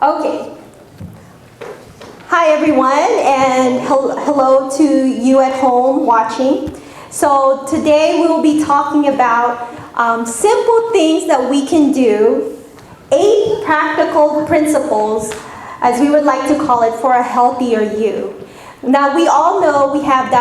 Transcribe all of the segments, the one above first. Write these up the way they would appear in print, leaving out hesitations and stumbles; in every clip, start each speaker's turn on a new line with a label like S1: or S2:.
S1: Okay. Hi everyone, and hello to you at home watching. So today we'll be talking about simple things that we can do, 8 practical principles, as we would like to call it, for a healthier you. Now we all know we have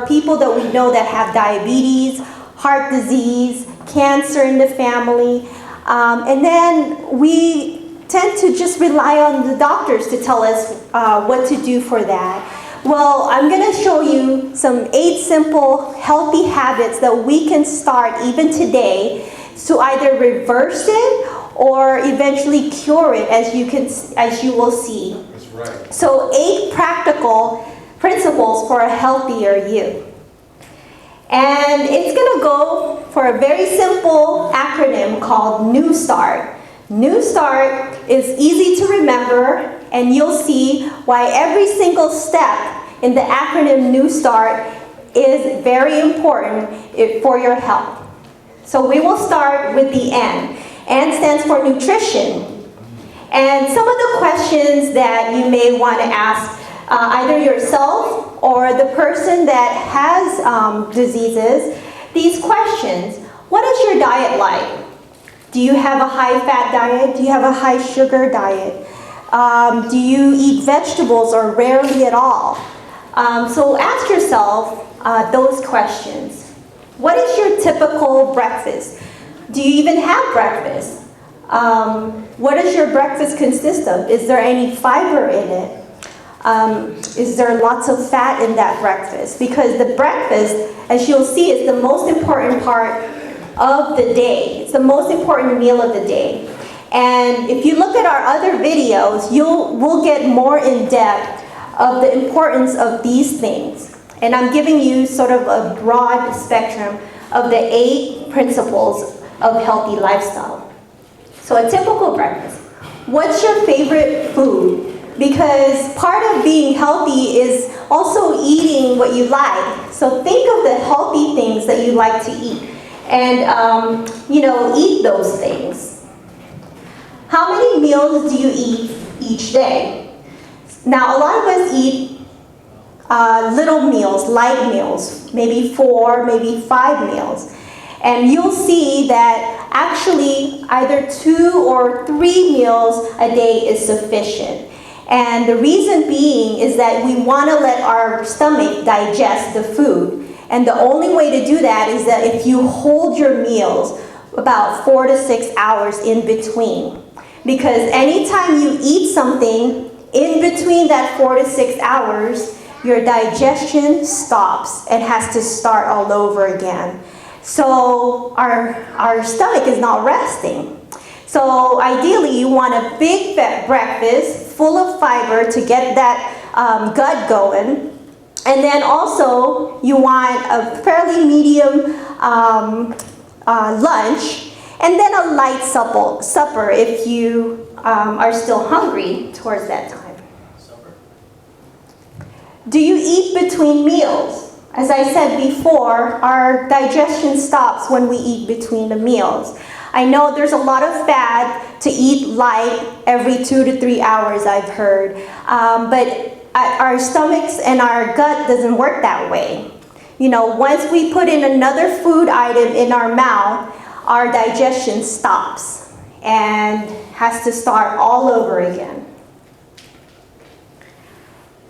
S1: people that we know that have diabetes, heart disease, cancer in the family, and then we tend to just rely on the doctors to tell us what to do for that. Well, I'm going to show you some 8 simple healthy habits that we can start even today to either reverse it or eventually cure it, as you will see.
S2: That's right.
S1: So 8 practical principles for a healthier you. And it's going to go for a very simple acronym called New Start. New Start is easy to remember, and you'll see why every single step in the acronym New Start is very important for your health. So we will start with the N. N stands for nutrition. And some of the questions that you may want to ask either yourself or the person that has diseases, these questions: what is your diet like? Do you have a high-fat diet? Do you have a high-sugar diet? Do you eat vegetables or rarely at all? So ask yourself those questions. What is your typical breakfast? Do you even have breakfast? What does your breakfast consist of? Is there any fiber in it? Is there lots of fat in that breakfast? Because the breakfast, as you'll see, is the most important part of the day. It's the most important meal of the day. And if you look at our other videos, we'll get more in depth of the importance of these things. And I'm giving you sort of a broad spectrum of the 8 principles of healthy lifestyle. So a typical breakfast. What's your favorite food? Because part of being healthy is also eating what you like. So think of the healthy things that you like to eat. And, eat those things. How many meals do you eat each day? Now, a lot of us eat little meals, light meals, maybe 4, maybe 5 meals. And you'll see that actually either 2 or 3 meals a day is sufficient. And the reason being is that we want to let our stomach digest the food. And the only way to do that is that if you hold your meals about 4 to 6 hours in between. Because anytime you eat something in between that 4 to 6 hours, your digestion stops and has to start all over again. So our stomach is not resting. So ideally you want a big fat breakfast full of fiber to get that gut going. And then also, you want a fairly medium lunch, and then a light supper if you are still hungry towards that time.
S2: Supper.
S1: Do you eat between meals? As I said before, our digestion stops when we eat between the meals. I know there's a lot of fad to eat light every 2 to 3 hours, I've heard, but our stomachs and our gut doesn't work that way. Once we put in another food item in our mouth, our digestion stops and has to start all over again.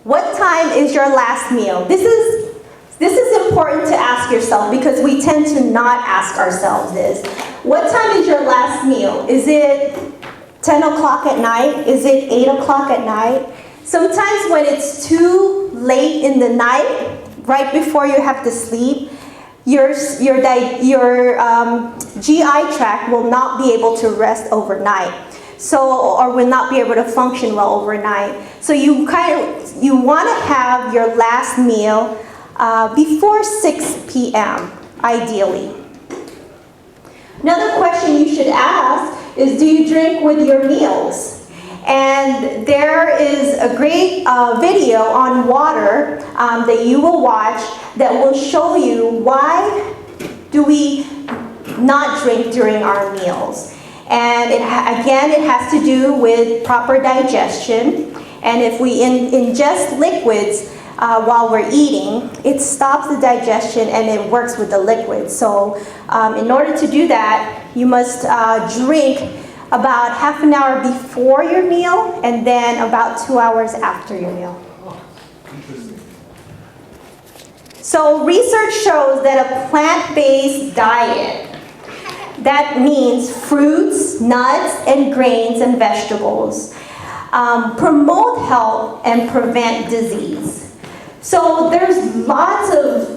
S1: What time is your last meal? This is important to ask yourself because we tend to not ask ourselves this. What time is your last meal? Is it 10 o'clock at night? Is it 8 o'clock at night? Sometimes when it's too late in the night, right before you have to sleep, your GI tract will not be able to rest overnight. Or will not be able to function well overnight. So you want to have your last meal before 6 p.m. ideally. Another question you should ask is, do you drink with your meals? And there is a great video on water that you will watch that will show you why do we not drink during our meals. And again, it has to do with proper digestion. And if we ingest liquids while we're eating, it stops the digestion and it works with the liquids. So in order to do that, you must drink about half an hour before your meal and then about 2 hours after your meal.
S2: Interesting.
S1: So research shows that a plant-based diet, that means fruits, nuts, and grains and vegetables, promote health and prevent disease. So there's lots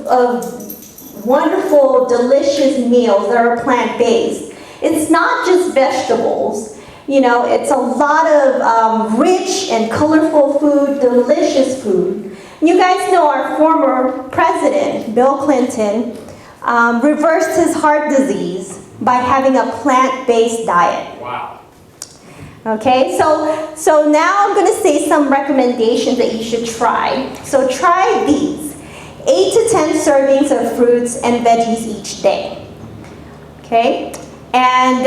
S1: of wonderful, delicious meals that are plant-based. It's not just vegetables. You know, it's a lot of rich and colorful food, delicious food. You guys know our former president, Bill Clinton, reversed his heart disease by having a plant-based diet.
S2: Wow.
S1: Okay, so now I'm going to say some recommendations that you should try. So try these. 8 to 10 servings of fruits and veggies each day. Okay, and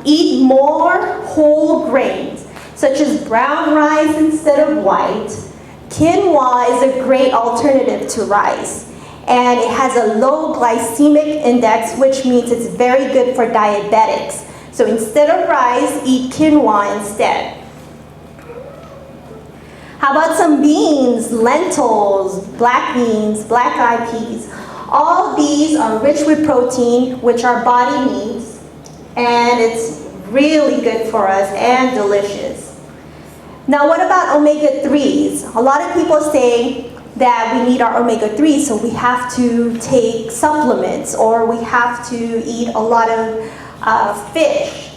S1: eat more whole grains, such as brown rice instead of white. Quinoa is a great alternative to rice. And it has a low glycemic index, which means it's very good for diabetics. So instead of rice, eat quinoa instead. How about some beans, lentils, black beans, black-eyed peas? All these are rich with protein, which our body needs, and it's really good for us and delicious. Now what about omega-3s? A lot of people say that we need our omega-3s, so we have to take supplements or we have to eat a lot of fish.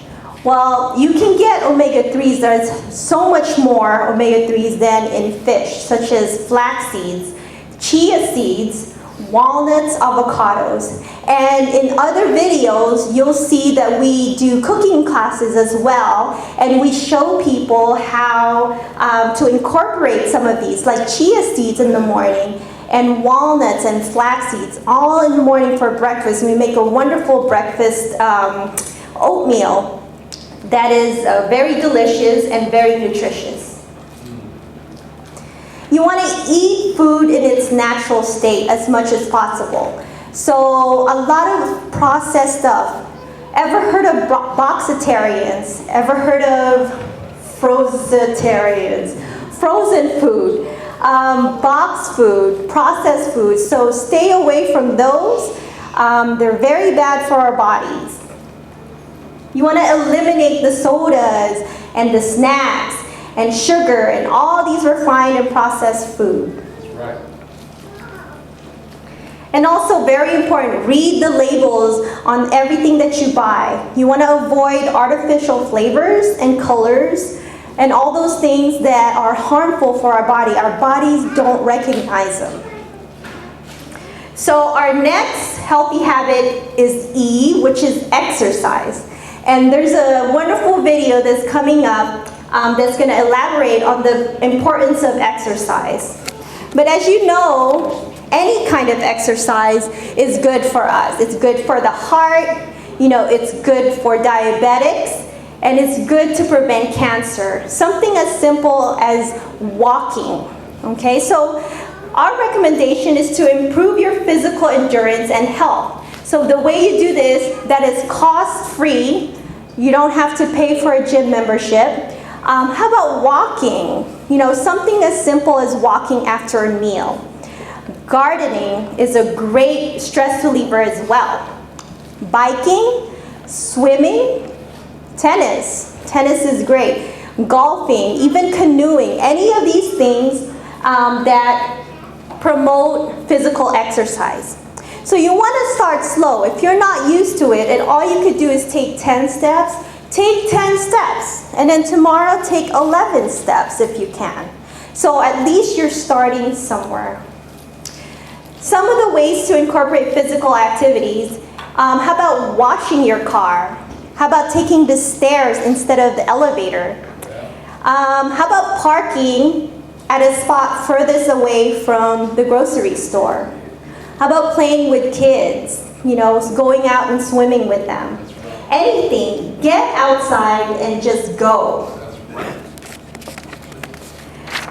S1: Well, you can get omega-3s. There's so much more omega-3s than in fish, such as flax seeds, chia seeds, walnuts, avocados. And in other videos, you'll see that we do cooking classes as well, and we show people how to incorporate some of these, like chia seeds in the morning, and walnuts and flax seeds, all in the morning for breakfast. We make a wonderful breakfast oatmeal that is very delicious and very nutritious. You want to eat food in its natural state as much as possible. So a lot of processed stuff. Ever heard of boxitarians? Ever heard of frozitarians? Frozen food, box food, processed food. So stay away from those. They're very bad for our bodies. You want to eliminate the sodas and the snacks and sugar and all these refined and processed food.
S2: That's right.
S1: And also very important, read the labels on everything that you buy. You want to avoid artificial flavors and colors and all those things that are harmful for our body. Our bodies don't recognize them. So our next healthy habit is E, which is exercise. And there's a wonderful video that's coming up that's going to elaborate on the importance of exercise. But as you know, any kind of exercise is good for us. It's good for the heart, you know, it's good for diabetics, and it's good to prevent cancer. Something as simple as walking, okay? So our recommendation is to improve your physical endurance and health. So the way you do this, that is cost-free, you don't have to pay for a gym membership. How about walking? You know, something as simple as walking after a meal. Gardening is a great stress reliever as well. Biking, swimming, tennis. Tennis is great. Golfing, even canoeing, any of these things that promote physical exercise. So you want to start slow. If you're not used to it and all you could do is take 10 steps, take 10 steps. And then tomorrow take 11 steps if you can. So at least you're starting somewhere. Some of the ways to incorporate physical activities, how about washing your car? How about taking the stairs instead of the elevator? How about parking at a spot furthest away from the grocery store? How about playing with kids, you know, going out and swimming with them? anything, get outside and just go.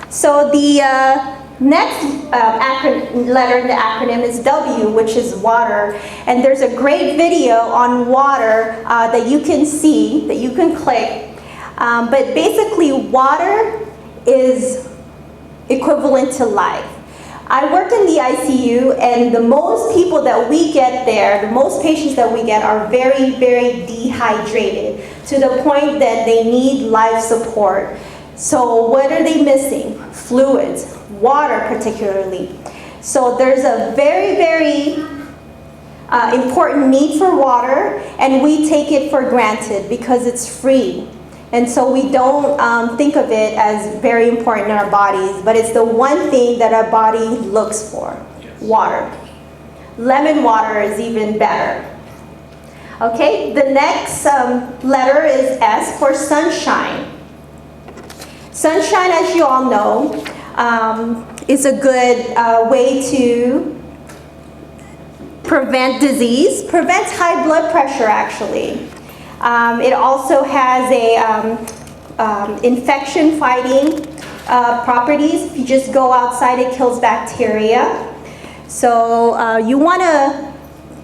S1: So the next letter in the acronym is W, which is water. And there's a great video on water that you can see, that you can click. But basically, water is equivalent to life. I work in the ICU, and the most people that we get there, the most patients that we get are very, very dehydrated to the point that they need life support. So what are they missing? Fluids, water particularly. So there's a very, very important need for water, and we take it for granted because it's free. And so we don't think of it as very important in our bodies, but it's the one thing that our body looks for, water. Lemon water is even better. Okay, the next letter is S for sunshine. Sunshine, as you all know, is a good way to prevent disease, prevents high blood pressure actually. It also has a infection-fighting properties. If you just go outside, it kills bacteria. So you want to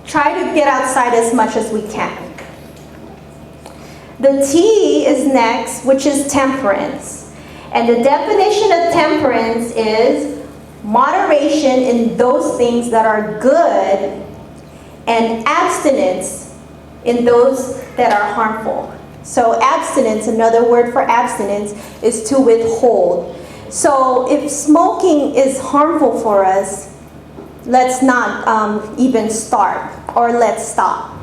S1: try to get outside as much as we can. The T is next, which is temperance. And the definition of temperance is moderation in those things that are good and abstinence in those that are harmful. So abstinence, another word for abstinence, is to withhold. So if smoking is harmful for us, let's not even start, or let's stop.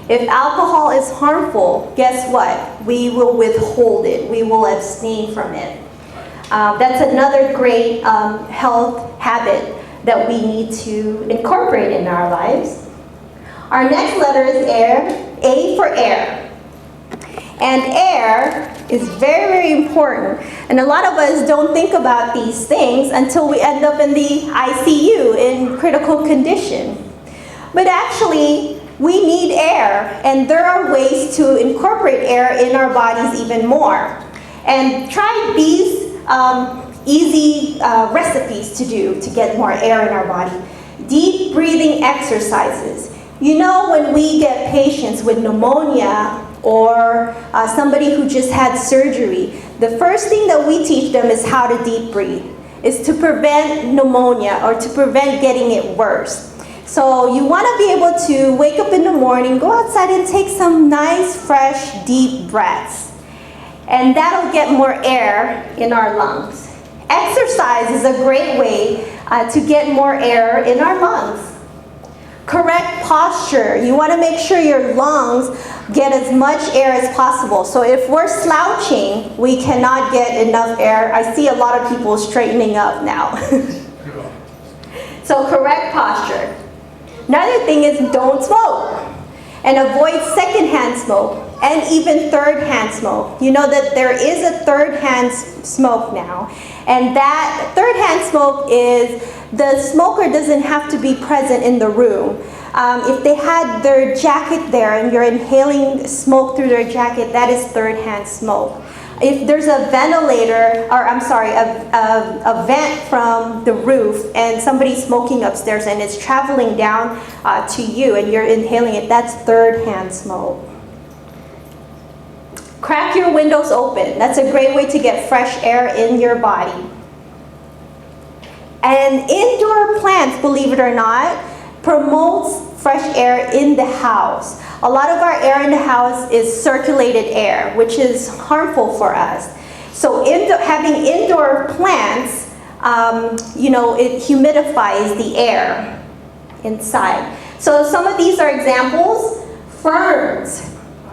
S1: If alcohol is harmful, guess what? We will withhold it. We will abstain from it. That's another great health habit that we need to incorporate in our lives. Our next letter is air, A for air. And air is very, very important. And a lot of us don't think about these things until we end up in the ICU in critical condition. But actually, we need air, and there are ways to incorporate air in our bodies even more. And try these easy recipes to do to get more air in our body. Deep breathing exercises. You know, when we get patients with pneumonia or somebody who just had surgery, the first thing that we teach them is how to deep breathe, is to prevent pneumonia or to prevent getting it worse. So you want to be able to wake up in the morning, go outside and take some nice, fresh, deep breaths. And that'll get more air in our lungs. Exercise is a great way to get more air in our lungs. Correct posture. You want to make sure your lungs get as much air as possible. So if we're slouching, we cannot get enough air. I see a lot of people straightening up now. So correct posture. Another thing is don't smoke. And avoid secondhand smoke and even third-hand smoke. You know that there is a third-hand smoke now. And that third-hand smoke is the smoker doesn't have to be present in the room. If they had their jacket there and you're inhaling smoke through their jacket, that is third-hand smoke. If there's a ventilator, or I'm sorry, a vent from the roof and somebody's smoking upstairs and it's traveling down to you and you're inhaling it, that's third-hand smoke. Crack your windows open. That's a great way to get fresh air in your body. And indoor plants, believe it or not, promotes fresh air in the house. A lot of our air in the house is circulated air, which is harmful for us. So having indoor plants, you know, it humidifies the air inside. So some of these are examples. Ferns.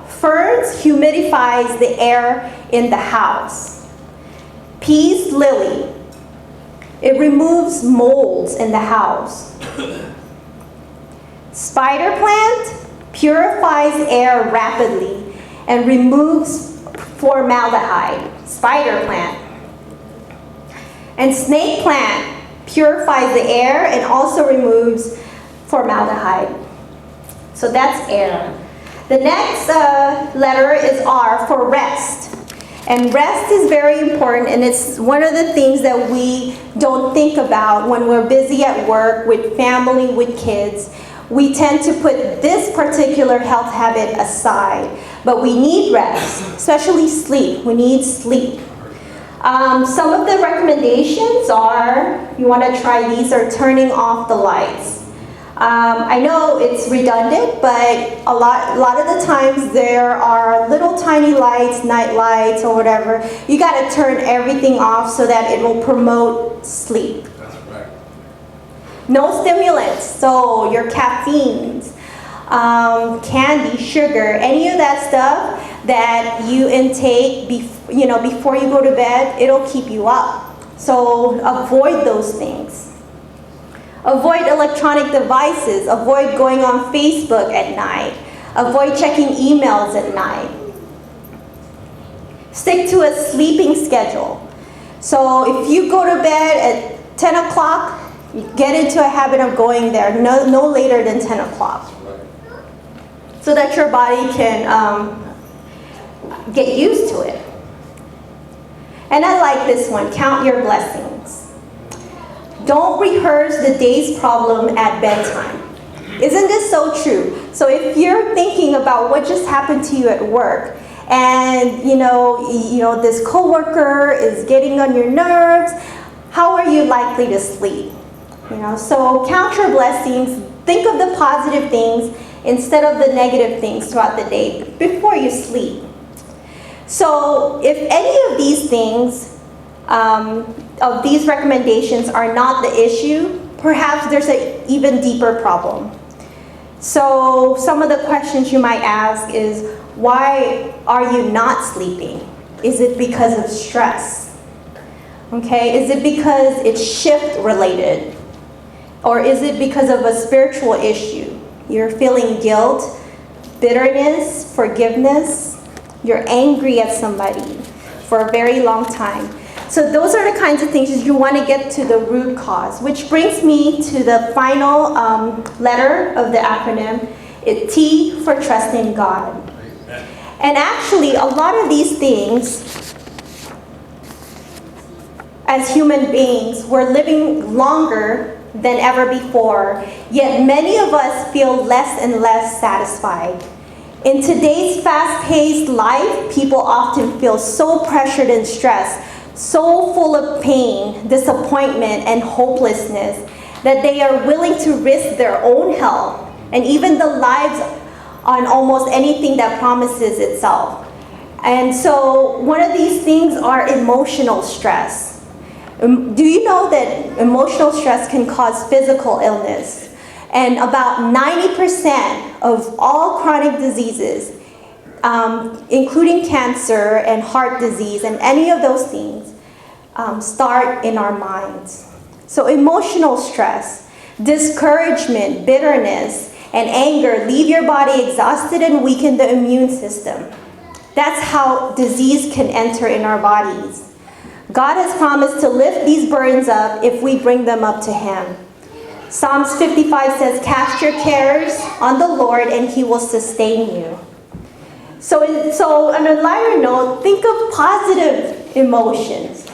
S1: Ferns humidifies the air in the house. Peace lily. It removes molds in the house. Spider plant purifies air rapidly and removes formaldehyde. Spider plant. And snake plant purifies the air and also removes formaldehyde. So that's air. The next letter is R for rest. And rest is very important, and it's one of the things that we don't think about when we're busy at work, with family, with kids. We tend to put this particular health habit aside, but we need rest, especially sleep. We need sleep. Some of the recommendations are, you want to try these, are turning off the lights. I know it's redundant, but a lot of the times there are little tiny lights, night lights or whatever. You got to turn everything off so that it will promote sleep.
S2: That's right.
S1: No stimulants, so your caffeines, candy, sugar, any of that stuff that you intake before you go to bed, it'll keep you up. So avoid those things. Avoid electronic devices. Avoid going on Facebook at night. Avoid checking emails at night. Stick to a sleeping schedule. So if you go to bed at 10 o'clock, get into a habit of going there no later than 10 o'clock. So that your body can get used to it. And I like this one, count your blessings. Don't rehearse the day's problem at bedtime. Isn't this so true? So if you're thinking about what just happened to you at work, and you know this coworker is getting on your nerves, how are you likely to sleep? So count your blessings, think of the positive things instead of the negative things throughout the day before you sleep. So if any of these things, of these recommendations are not the issue, perhaps there's an even deeper problem. So some of the questions you might ask is, why are you not sleeping? Is it because of stress? Okay, is it because it's shift related? Or is it because of a spiritual issue? You're feeling guilt, bitterness, forgiveness, you're angry at somebody for a very long time. So those are the kinds of things that you want to get to the root cause, which brings me to the final letter of the acronym, T for trusting God. And actually, a lot of these things, as human beings, we're living longer than ever before, yet many of us feel less and less satisfied. In today's fast-paced life, people often feel so pressured and stressed, so full of pain, disappointment, and hopelessness that they are willing to risk their own health and even the lives on almost anything that promises itself. And so one of these things are emotional stress. Do you know that emotional stress can cause physical illness? And about 90% of all chronic diseases, including cancer and heart disease and any of those things, start in our minds. So emotional stress, discouragement, bitterness, and anger leave your body exhausted and weaken the immune system. That's how disease can enter in our bodies. God has promised to lift these burdens up if we bring them up to Him. Psalms 55 says, "Cast your cares on the Lord and He will sustain you." So on a lighter note, think of positive emotions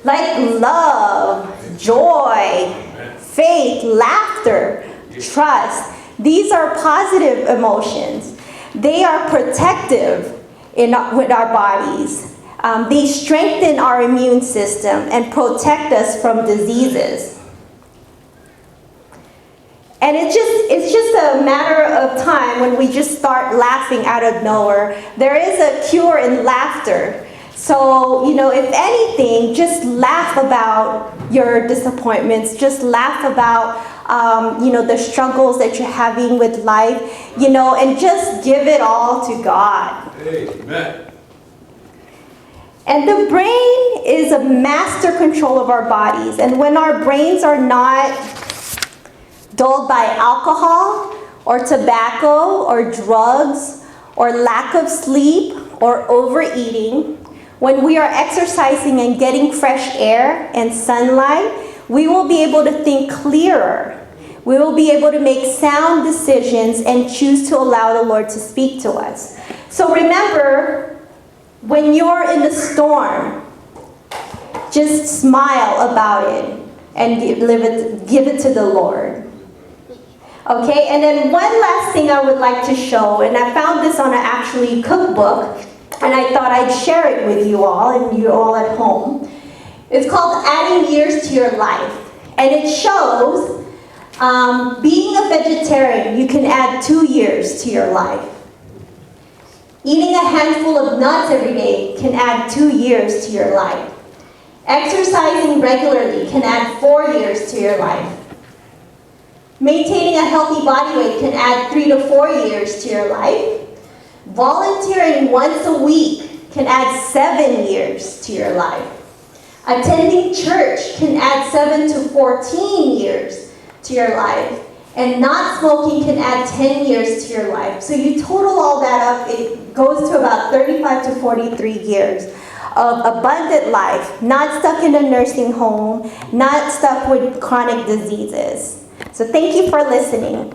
S1: like love, joy, faith, laughter, trust. These are positive emotions. They are protective with our bodies. They strengthen our immune system and protect us from diseases. And it's just a matter of time when we just start laughing out of nowhere. There is a cure in laughter. So, if anything, just laugh about your disappointments. Just laugh about, the struggles that you're having with life, and just give it all to God.
S2: Amen.
S1: And the brain is a master control of our bodies. And when our brains are not dulled by alcohol or tobacco or drugs or lack of sleep or overeating, when we are exercising and getting fresh air and sunlight, we will be able to think clearer. we will be able to make sound decisions and choose to allow the Lord to speak to us. So remember, when you're in the storm, just smile about it and give it to the Lord. Okay, and then one last thing I would like to show, and I found this on an actually cookbook, and I thought I'd share it with you all, and you all at home. It's called Adding Years to Your Life, and it shows being a vegetarian, you can add 2 years to your life. Eating a handful of nuts every day can add 2 years to your life. Exercising regularly can add 4 years to your life. Maintaining a healthy body weight can add 3 to 4 years to your life. Volunteering once a week can add 7 years to your life. Attending church can add 7 to 14 years to your life. And not smoking can add 10 years to your life. So you total all that up, it goes to about 35 to 43 years of abundant life, not stuck in a nursing home, not stuck with chronic diseases. So thank you for listening.